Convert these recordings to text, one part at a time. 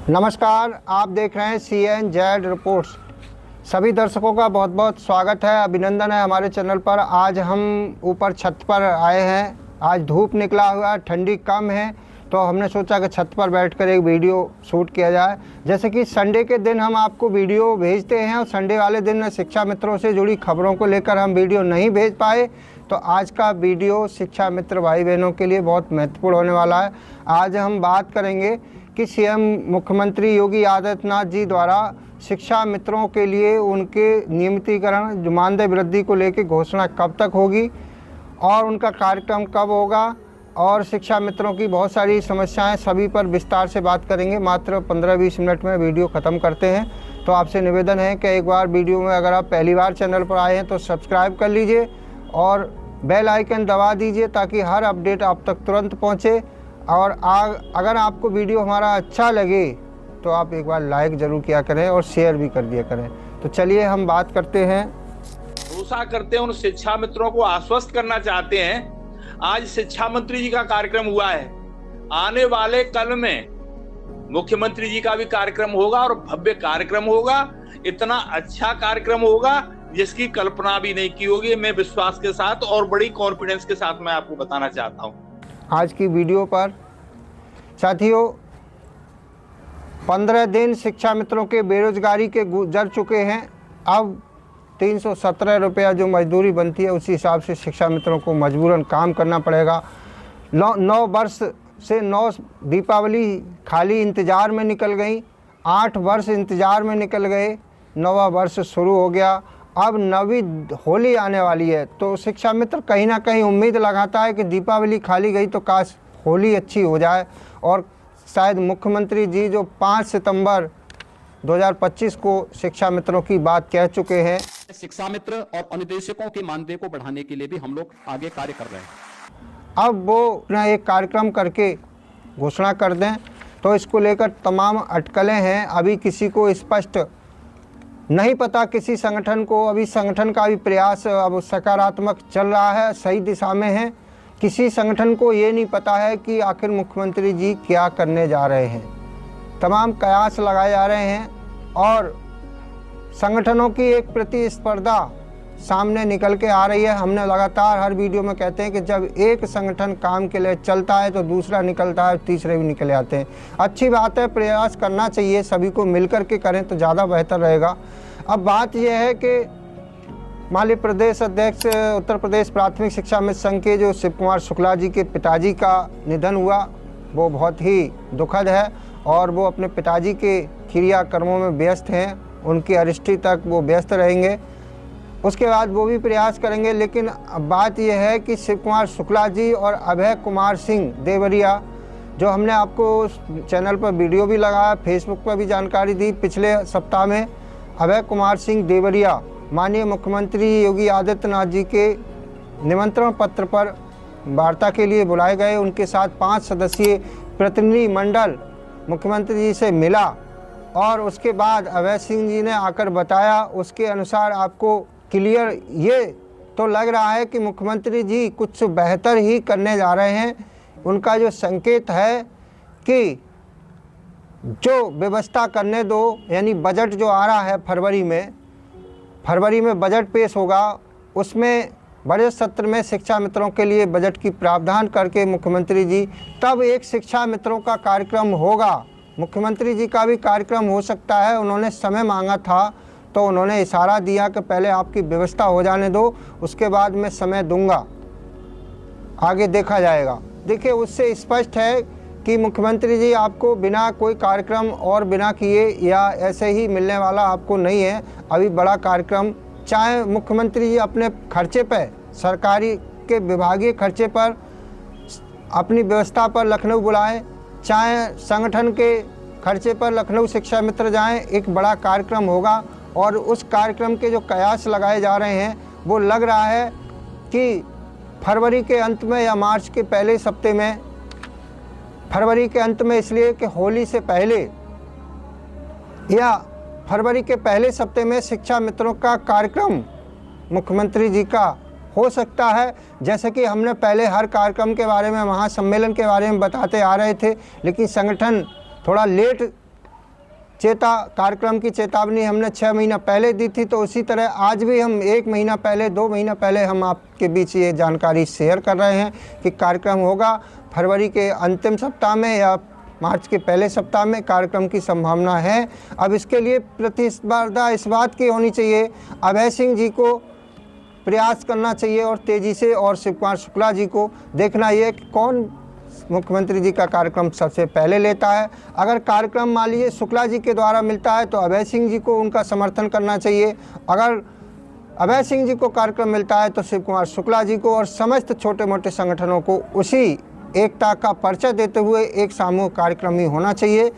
नमस्कार, आप देख रहे हैं CNZ रिपोर्ट्स। सभी दर्शकों का बहुत बहुत स्वागत है, अभिनंदन है हमारे चैनल पर। आज हम ऊपर छत पर आए हैं। आज धूप निकला हुआ, ठंडी कम है, तो हमने सोचा कि छत पर बैठकर एक वीडियो शूट किया जाए। जैसे कि संडे के दिन हम आपको वीडियो भेजते हैं और संडे वाले दिन शिक्षा मित्रों से जुड़ी खबरों को लेकर हम वीडियो नहीं भेज पाए, तो आज का वीडियो शिक्षा मित्र भाई बहनों के लिए बहुत महत्वपूर्ण होने वाला है। आज हम बात करेंगे कि सीएम मुख्यमंत्री योगी आदित्यनाथ जी द्वारा शिक्षा मित्रों के लिए उनके नियमितीकरण, जो मानदेय वृद्धि को लेकर घोषणा कब तक होगी और उनका कार्यक्रम कब होगा, और शिक्षा मित्रों की बहुत सारी समस्याएं, सभी पर विस्तार से बात करेंगे। मात्र 15-20 मिनट में वीडियो ख़त्म करते हैं। तो आपसे निवेदन है कि एक बार वीडियो में अगर आप पहली बार चैनल पर आए हैं तो सब्सक्राइब कर लीजिए और बेल आइकन दबा दीजिए ताकि हर अपडेट आप तक तुरंत पहुँचे। और अगर आपको वीडियो हमारा अच्छा लगे तो आप एक बार लाइक ज़रूर किया करें और शेयर भी कर दिया करें। तो चलिए हम बात करते हैं। भरोसा करते हैं, उन शिक्षा मित्रों को आश्वस्त करना चाहते हैं। आज शिक्षा मंत्री जी का कार्यक्रम हुआ है, आने वाले कल में मुख्यमंत्री जी का भी कार्यक्रम होगा और भव्य कार्यक्रम होगा। इतना अच्छा कार्यक्रम होगा जिसकी कल्पना भी नहीं की होगी। मैं विश्वास के साथ और बड़ी कॉन्फिडेंस के साथ मैं आपको बताना चाहता हूँ आज की वीडियो पर। साथियों, 15 दिन शिक्षा मित्रों के बेरोजगारी के गुजर चुके हैं। अब 317 रुपया जो मजदूरी बनती है उसी हिसाब से शिक्षा मित्रों को मजबूरन काम करना पड़ेगा। 9 वर्ष से 9 दीपावली खाली इंतज़ार में निकल गई, 8 वर्ष इंतज़ार में निकल गए, 9वां वर्ष शुरू हो गया। अब नवी होली आने वाली है, तो शिक्षा मित्र कहीं ना कहीं उम्मीद लगाता है कि दीपावली खाली गई तो काश होली अच्छी हो जाए। और शायद मुख्यमंत्री जी जो 5 सितंबर 2025 को शिक्षा मित्रों की बात कह चुके हैं, शिक्षा मित्र और अनुदेशकों के मानदेय को बढ़ाने के लिए भी हम लोग आगे कार्य कर रहे हैं। अब वो अपना एक कार्यक्रम करके घोषणा कर दें, तो इसको लेकर तमाम अटकलें हैं। अभी किसी को स्पष्ट नहीं पता, किसी संगठन को, अभी संगठन का भी प्रयास अब सकारात्मक चल रहा है, सही दिशा में है। किसी संगठन को ये नहीं पता है कि आखिर मुख्यमंत्री जी क्या करने जा रहे हैं। तमाम कयास लगाए जा रहे हैं और संगठनों की एक प्रतिस्पर्धा सामने निकल के आ रही है। हमने लगातार हर वीडियो में कहते हैं कि जब एक संगठन काम के लिए चलता है तो दूसरा निकलता है, तीसरे भी निकले आते हैं। अच्छी बात है, प्रयास करना चाहिए, सभी को मिलकर के करें तो ज़्यादा बेहतर रहेगा। अब बात यह है कि माननीय प्रदेश अध्यक्ष उत्तर प्रदेश प्राथमिक शिक्षा मित्र संघ के जो शिव कुमार शुक्ला जी के पिताजी का निधन हुआ, वो बहुत ही दुखद है और वो अपने पिताजी के क्रियाकर्मों में व्यस्त हैं। उनकी अरिष्टि तक वो व्यस्त रहेंगे, उसके बाद वो भी प्रयास करेंगे। लेकिन बात यह है कि शिव कुमार शुक्ला जी और अभय कुमार सिंह देवरिया, जो हमने आपको चैनल पर वीडियो भी लगाया, फेसबुक पर भी जानकारी दी पिछले सप्ताह में, अभय कुमार सिंह देवरिया माननीय मुख्यमंत्री योगी आदित्यनाथ जी के निमंत्रण पत्र पर वार्ता के लिए बुलाए गए। उनके साथ 5 सदस्यीय प्रतिनिधि मंडल मुख्यमंत्री जी से मिला और उसके बाद अभय सिंह जी ने आकर बताया, उसके अनुसार आपको क्लियर ये तो लग रहा है कि मुख्यमंत्री जी कुछ बेहतर ही करने जा रहे हैं। उनका जो संकेत है कि जो व्यवस्था करने दो, यानी बजट जो आ रहा है फरवरी में बजट पेश होगा, उसमें बड़े सत्र में शिक्षा मित्रों के लिए बजट की प्रावधान करके मुख्यमंत्री जी तब एक शिक्षा मित्रों का कार्यक्रम होगा। मुख्यमंत्री जी का भी कार्यक्रम हो सकता है। उन्होंने समय मांगा था तो उन्होंने इशारा दिया कि पहले आपकी व्यवस्था हो जाने दो, उसके बाद मैं समय दूंगा, आगे देखा जाएगा। देखिए, उससे स्पष्ट है कि मुख्यमंत्री जी आपको बिना कोई कार्यक्रम और बिना किए या ऐसे ही मिलने वाला आपको नहीं है। अभी बड़ा कार्यक्रम, चाहे मुख्यमंत्री जी अपने खर्चे पर, सरकारी के विभागीय खर्चे पर, अपनी व्यवस्था पर लखनऊ बुलाएं, चाहे संगठन के खर्चे पर लखनऊ शिक्षा मित्र जाएं, एक बड़ा कार्यक्रम होगा। और उस कार्यक्रम के जो कयास लगाए जा रहे हैं, वो लग रहा है कि फरवरी के अंत में या मार्च के पहले हफ्ते में, फरवरी के अंत में इसलिए कि होली से पहले, या फरवरी के पहले हफ्ते में शिक्षा मित्रों का कार्यक्रम मुख्यमंत्री जी का हो सकता है। जैसे कि हमने पहले हर कार्यक्रम के बारे में, महासम्मेलन के बारे में बताते आ रहे थे, लेकिन संगठन थोड़ा लेट कार्यक्रम की चेतावनी हमने 6 महीना पहले दी थी, तो उसी तरह आज भी हम 1 महीना पहले 2 महीना पहले हम आपके बीच ये जानकारी शेयर कर रहे हैं कि कार्यक्रम होगा फरवरी के अंतिम सप्ताह में या मार्च के पहले सप्ताह में कार्यक्रम की संभावना है। अब इसके लिए प्रतिस्पर्धा इस बात की होनी चाहिए, अभय सिंह जी को प्रयास करना चाहिए और तेज़ी से, और शिव कुमार शुक्ला जी को देखना ये कि कौन मुख्यमंत्री जी का कार्यक्रम सबसे पहले लेता है। अगर कार्यक्रम मान लीजिए शुक्ला जी के द्वारा मिलता है तो अभय सिंह जी को उनका समर्थन करना चाहिए, अगर अभय सिंह जी को कार्यक्रम मिलता है तो शिव कुमार शुक्ला जी को, और समस्त छोटे मोटे संगठनों को उसी एकता का परिचय देते हुए एक सामूहिक कार्यक्रम ही होना चाहिए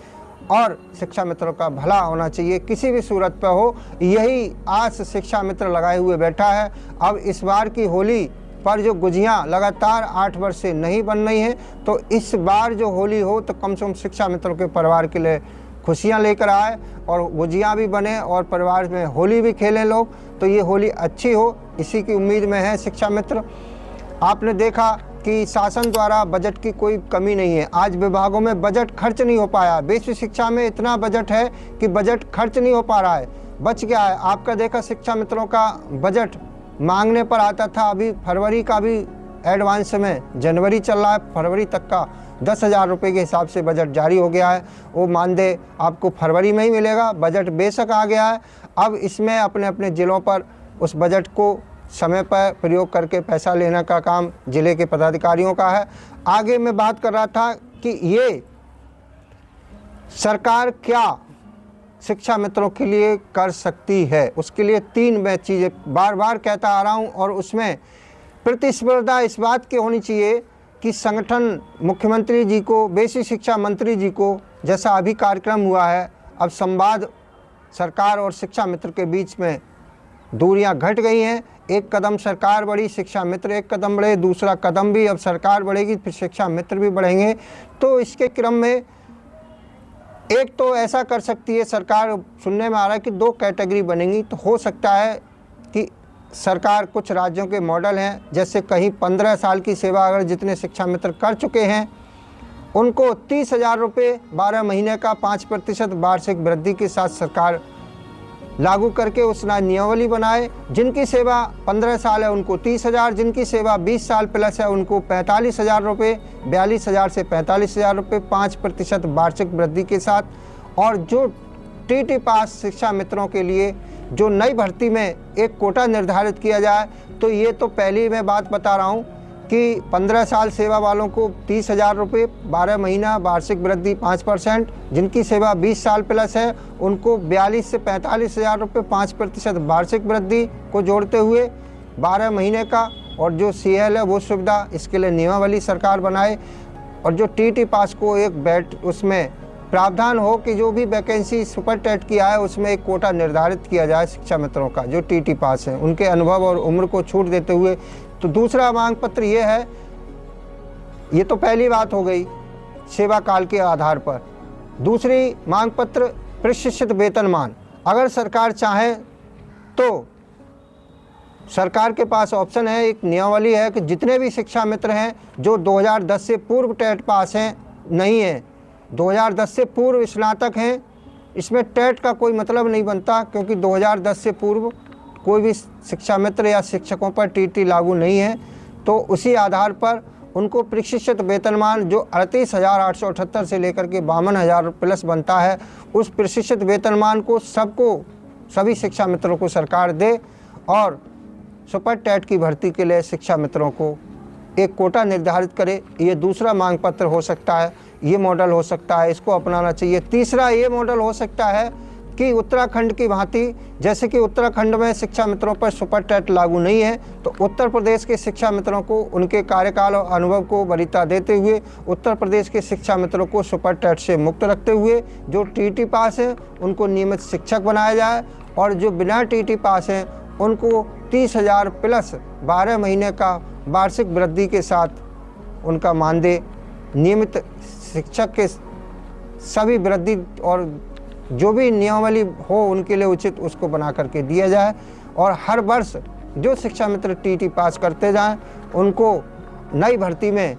और शिक्षा मित्रों का भला होना चाहिए, किसी भी सूरत पर हो। यही आस शिक्षा मित्र लगाए हुए बैठा है। अब इस बार की होली पर जो गुजियाँ लगातार 8 वर्ष से नहीं बन रही हैं, तो इस बार जो होली हो तो कम से कम शिक्षा मित्रों के परिवार के लिए खुशियाँ लेकर आए और गुजियाँ भी बने और परिवार में होली भी खेलें लोग, तो ये होली अच्छी हो, इसी की उम्मीद में है शिक्षा मित्र। आपने देखा कि शासन द्वारा बजट की कोई कमी नहीं है, आज विभागों में बजट खर्च नहीं हो पाया। बेसिक शिक्षा में इतना बजट है कि बजट खर्च नहीं हो पा रहा है, बच गया है। आपका देखा शिक्षा मित्रों का बजट मांगने पर आता था, अभी फरवरी का भी एडवांस में जनवरी चल रहा है, फरवरी तक का 10,000 रुपये के हिसाब से बजट जारी हो गया है। वो मानदेय आपको फरवरी में ही मिलेगा। बजट बेशक आ गया है, अब इसमें अपने अपने ज़िलों पर उस बजट को समय पर प्रयोग करके पैसा लेने का काम जिले के पदाधिकारियों का है। आगे मैं बात कर रहा था कि ये सरकार क्या शिक्षा मित्रों के लिए कर सकती है, उसके लिए 3 मैं चीज़ें बार बार कहता आ रहा हूँ, और उसमें प्रतिस्पर्धा इस बात की होनी चाहिए कि संगठन मुख्यमंत्री जी को, बेसिक शिक्षा मंत्री जी को, जैसा अभी कार्यक्रम हुआ है, अब संवाद सरकार और शिक्षा मित्र के बीच में दूरियां घट गई हैं। एक कदम सरकार बढ़ी, शिक्षा मित्र एक कदम बढ़े, दूसरा कदम भी अब सरकार बढ़ेगी, फिर शिक्षा मित्र भी बढ़ेंगे। तो इसके क्रम में एक तो ऐसा कर सकती है सरकार, सुनने में आ रहा है कि 2 कैटेगरी बनेंगी, तो हो सकता है कि सरकार, कुछ राज्यों के मॉडल हैं, जैसे कहीं 15 साल की सेवा अगर जितने शिक्षा मित्र कर चुके हैं उनको 30,000 रुपये 12 महीने का 5% वार्षिक वृद्धि के साथ सरकार लागू करके उस नियमावली बनाए। जिनकी सेवा 15 साल है उनको 30,000, जिनकी सेवा 20 साल प्लस है उनको 45,000 रुपये, 42,000 से 45,000 रुपये 5% वार्षिक वृद्धि के साथ। और जो टीटी पास शिक्षा मित्रों के लिए जो नई भर्ती में एक कोटा निर्धारित किया जाए, तो ये तो पहली मैं बात बता रहा हूँ कि 15 साल सेवा वालों को 30,000 रुपये, 12 महीना वार्षिक वृद्धि 5%, जिनकी सेवा 20 साल प्लस है उनको 42 से 45,000 रुपये 5% वार्षिक वृद्धि को जोड़ते हुए 12 महीने का। और जो CL है वो सुविधा, इसके लिए नियमावली सरकार बनाए, और जो टीटी पास को एक उसमें प्रावधान हो कि जो भी वैकेंसी सुपर टेट किया है उसमें एक कोटा निर्धारित किया जाए शिक्षा मित्रों का जो टीटी पास हैं, उनके अनुभव और उम्र को छूट देते हुए। तो दूसरा मांग पत्र ये है, ये तो पहली बात हो गई सेवा काल के आधार पर। दूसरी मांग पत्र प्रशिक्षित वेतनमान, अगर सरकार चाहे तो सरकार के पास ऑप्शन है, एक नियमावली है कि जितने भी शिक्षा मित्र हैं जो 2010 से पूर्व टेट पास हैं, नहीं है 2010 से पूर्व स्नातक हैं, इसमें टेट का कोई मतलब नहीं बनता क्योंकि 2010 से पूर्व कोई भी शिक्षा मित्र या शिक्षकों पर टीटी लागू नहीं है। तो उसी आधार पर उनको प्रशिक्षित वेतनमान जो 38,878 से लेकर के 52,000 प्लस बनता है, उस प्रशिक्षित वेतनमान को सभी शिक्षा मित्रों को सरकार दे और सुपर टेट की भर्ती के लिए शिक्षा मित्रों को एक कोटा निर्धारित करे। ये दूसरा मांग पत्र हो सकता है, ये मॉडल हो सकता है, इसको अपनाना चाहिए। तीसरा ये मॉडल हो सकता है कि उत्तराखंड की भांति, जैसे कि उत्तराखंड में शिक्षा मित्रों पर सुपर टेट लागू नहीं है, तो उत्तर प्रदेश के शिक्षा मित्रों को उनके कार्यकाल और अनुभव को वरीयता देते हुए उत्तर प्रदेश के शिक्षा मित्रों को सुपर टेट से मुक्त रखते हुए जो टीटी पास हैं उनको नियमित शिक्षक बनाया जाए, और जो बिना टीटी पास हैं उनको 30,000 प्लस 12 महीने का वार्षिक वृद्धि के साथ उनका मानदेय नियमित शिक्षक के सभी वृद्धि और जो भी नियमावली हो उनके लिए उचित उसको बना करके दिया जाए। और हर वर्ष जो शिक्षा मित्र टीटी पास करते जाएं उनको नई भर्ती में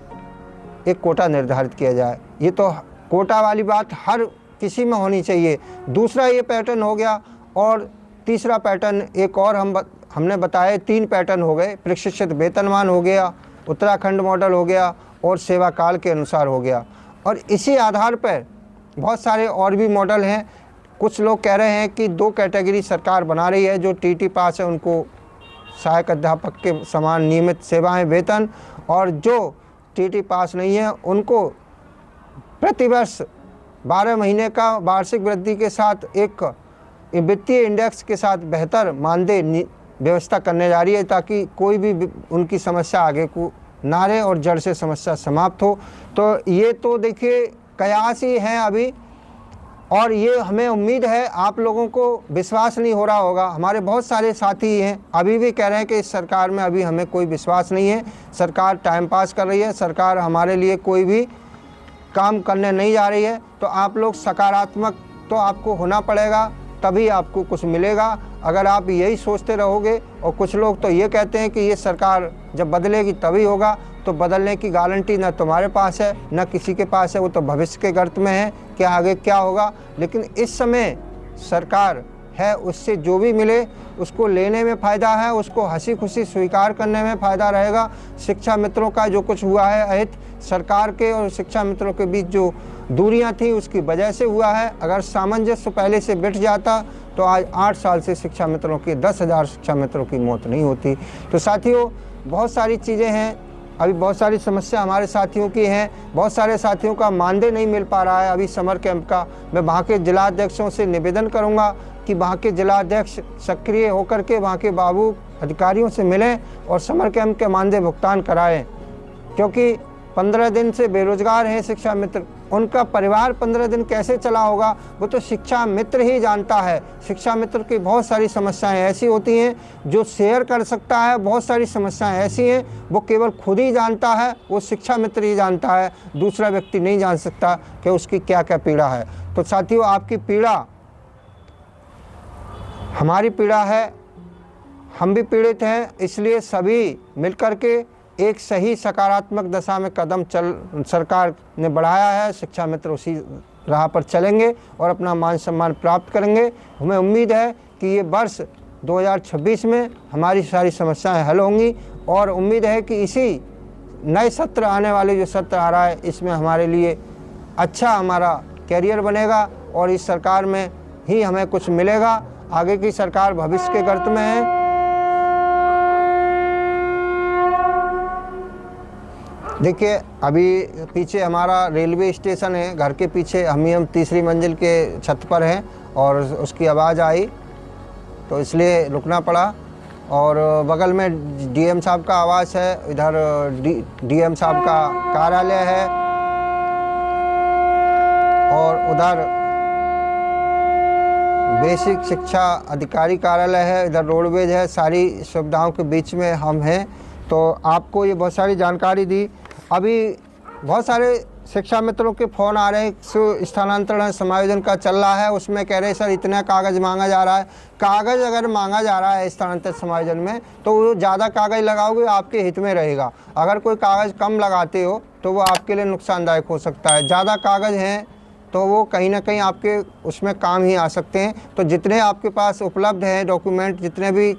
एक कोटा निर्धारित किया जाए। ये तो कोटा वाली बात हर किसी में होनी चाहिए। दूसरा ये पैटर्न हो गया। और तीसरा पैटर्न एक और हमने बताया, 3 पैटर्न हो गए। प्रशिक्षित वेतनमान हो गया, उत्तराखंड मॉडल हो गया और सेवा काल के अनुसार हो गया। और इसी आधार पर बहुत सारे और भी मॉडल हैं। कुछ लोग कह रहे हैं कि 2 कैटेगरी सरकार बना रही है, जो टीटी पास है उनको सहायक अध्यापक के समान नियमित सेवाएं वेतन, और जो टीटी पास नहीं है उनको प्रतिवर्ष 12 महीने का वार्षिक वृद्धि के साथ एक वित्तीय इंडेक्स के साथ बेहतर मानदेय व्यवस्था करने जा रही है, ताकि कोई भी उनकी समस्या आगे को ना रहे और जड़ से समस्या समाप्त हो। तो ये तो देखिए कयास ही हैं अभी, और ये हमें उम्मीद है आप लोगों को विश्वास नहीं हो रहा होगा। हमारे बहुत सारे साथी हैं अभी भी कह रहे हैं कि इस सरकार में अभी हमें कोई विश्वास नहीं है, सरकार टाइम पास कर रही है, सरकार हमारे लिए कोई भी काम करने नहीं जा रही है। तो आप लोग सकारात्मक तो आपको होना पड़ेगा, तभी आपको कुछ मिलेगा। अगर आप यही सोचते रहोगे, और कुछ लोग तो ये कहते हैं कि ये सरकार जब बदलेगी तभी होगा, तो बदलने की गारंटी न तुम्हारे पास है न किसी के पास है, वो तो भविष्य के गर्त में है कि आगे क्या होगा। लेकिन इस समय सरकार है, उससे जो भी मिले उसको लेने में फ़ायदा है, उसको हंसी खुशी स्वीकार करने में फ़ायदा रहेगा। शिक्षा मित्रों का जो कुछ हुआ है अहित, सरकार के और शिक्षा मित्रों के बीच जो दूरियां थी उसकी वजह से हुआ है। अगर सामंजस्य पहले से बिठ जाता तो आज 8 साल से शिक्षा मित्रों की 10,000 शिक्षा मित्रों की मौत नहीं होती। तो साथियों बहुत सारी चीज़ें हैं, अभी बहुत सारी समस्या हमारे साथियों की हैं। बहुत सारे साथियों का मानदेय नहीं मिल पा रहा है अभी समर कैंप का। मैं वहाँ के जिलाध्यक्षों से निवेदन करूँगा कि वहाँ के जिलाध्यक्ष सक्रिय होकर के वहाँ के बाबू अधिकारियों से मिलें और समर कैंप के मानदेय भुगतान कराएं, क्योंकि 15 दिन से बेरोजगार हैं शिक्षा मित्र। उनका परिवार 15 दिन कैसे चला होगा वो तो शिक्षा मित्र ही जानता है। शिक्षा मित्र की बहुत सारी समस्याएं ऐसी होती हैं जो शेयर कर सकता है, बहुत सारी समस्याएं ऐसी हैं वो केवल खुद ही जानता है, वो शिक्षा मित्र ही जानता है, दूसरा व्यक्ति नहीं जान सकता कि उसकी क्या क्या पीड़ा है। तो साथियों आपकी पीड़ा हमारी पीड़ा है, हम भी पीड़ित हैं, इसलिए सभी मिलकर के एक सही सकारात्मक दशा में कदम सरकार ने बढ़ाया है। शिक्षा मित्र उसी राह पर चलेंगे और अपना मान सम्मान प्राप्त करेंगे। हमें उम्मीद है कि ये वर्ष 2026 में हमारी सारी समस्याएं हल होंगी, और उम्मीद है कि इसी नए सत्र आने वाले जो सत्र आ रहा है इसमें हमारे लिए अच्छा हमारा कैरियर बनेगा और इस सरकार में ही हमें कुछ मिलेगा। आगे की सरकार भविष्य के गर्त में है। देखिए अभी पीछे हमारा रेलवे स्टेशन है, घर के पीछे हम तीसरी मंजिल के छत पर हैं और उसकी आवाज़ आई तो इसलिए रुकना पड़ा। और बगल में डीएम साहब का आवास है, इधर डीएम साहब का कार्यालय है और उधर बेसिक शिक्षा अधिकारी कार्यालय है, इधर रोडवेज है। सारी सुविधाओं के बीच में हम हैं। तो आपको ये बहुत सारी जानकारी दी। अभी बहुत सारे शिक्षा मित्रों के फ़ोन आ रहे हैं, स्थानांतरण समायोजन का चल रहा है, उसमें कह रहे हैं सर इतना कागज़ मांगा जा रहा है। कागज़ अगर मांगा जा रहा है स्थानांतरण समायोजन में तो वो ज़्यादा कागज़ लगाओगे आपके हित में रहेगा। अगर कोई कागज़ कम लगाते हो तो वो आपके लिए नुकसानदायक हो सकता है। ज़्यादा कागज़ हैं तो वो कहीं ना कहीं आपके उसमें काम ही आ सकते हैं। तो जितने आपके पास उपलब्ध हैं डॉक्यूमेंट, जितने भी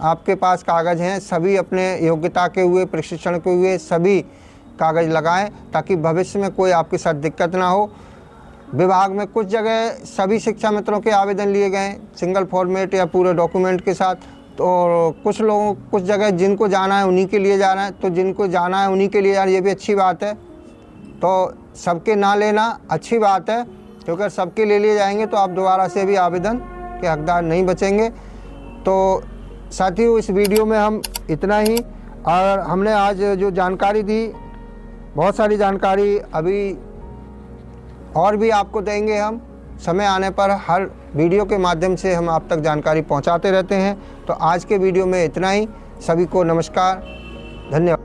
आपके पास कागज़ हैं, सभी अपने योग्यता के हुए, प्रशिक्षण के हुए सभी कागज़ लगाएं ताकि भविष्य में कोई आपके साथ दिक्कत ना हो। विभाग में कुछ जगह सभी शिक्षा मित्रों के आवेदन लिए गए सिंगल फॉर्मेट या पूरे डॉक्यूमेंट के साथ, तो कुछ जगह जिनको जाना है उन्हीं के लिए जाना है, तो जिनको जाना है उन्हीं के लिए यार ये भी अच्छी बात है। तो सबके ना लेना अच्छी बात है, क्योंकि सबके ले लिए जाएंगे तो आप दोबारा से भी आवेदन के हकदार नहीं बचेंगे। तो साथियों इस वीडियो में हम इतना ही, और हमने आज जो जानकारी दी बहुत सारी जानकारी अभी और भी आपको देंगे हम समय आने पर। हर वीडियो के माध्यम से हम आप तक जानकारी पहुंचाते रहते हैं। तो आज के वीडियो में इतना ही। सभी को नमस्कार, धन्यवाद।